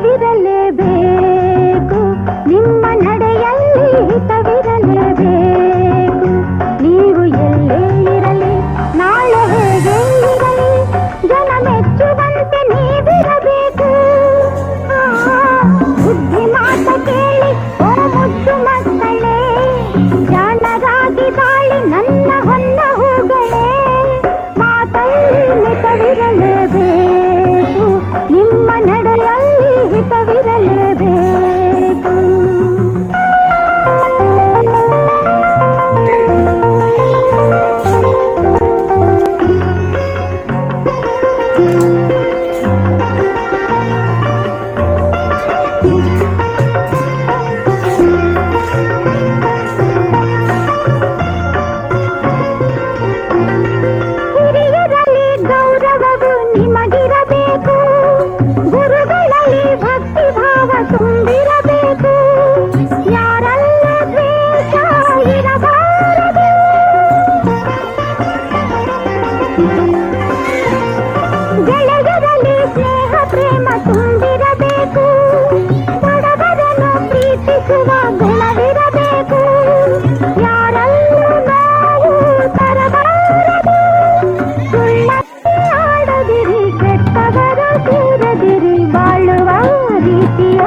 ಹಿತವಿರಲೇಬೇಕು, ನಿಮ್ಮ ನಡೆಯಲ್ಲಿ ಹಿತವಿರಲೇಬೇಕು. ನೀವು ಎಲ್ಲೇ ಇರಲಿ, ನಾಳೆ ಹೇಗೆ ಇರಲಿ, ಜನ ಮೆಚ್ಚುವಂತೆ ನೀವಿರಬೇಕು. ಬುದ್ಧಿ ಮಾತ ಕೇಳಿ ಓ ಮುದ್ದು ಮಕ್ಕಳೇ, ಜಾಣರಾಗಿ ಬಾಳಿ ನನ್ನ ಹೊನ್ನ ಹೂಗಳೇ. ಮಾತಲ್ಲಿ ಮಿತವಿರಲೇಬೇಕು, ನಿಮ್ಮ ನಡೆಯಲ್ಲಿ ಹಿತವಿರಲೇಬೇಕು. ಹಿರಿಯರಲ್ಲಿ ಗೌರವವು ನಿಮಗಿರಬೇಕು, ಗುರುಗಳಲ್ಲಿ ಭಕ್ತಿ ಭಾವ ತುಂಬಿರಬೇಕು. ಯಾರಲ್ಲ ದ್ವೇಷ ಇರಬಾರದು, ಗೆಳೆಯರಲ್ಲಿ ಸ್ನೇಹ ಪ್ರೇಮ ತುಂಬಿರಬೇಕು. ಬಡವರನ್ನು ಪ್ರೀತಿಸುವ ಗುಣವಿರಬೇಕು. ಯಾರಲ್ಲೂ ನಾವು ತರಬಾರದು, ಸುಳ್ಳಲ್ಲಿ ಆಡದಿರಿ, ಕೆಟ್ಟವರ ಸೇರದಿರಿ, ಬಾಳುವ ರೀತಿಯ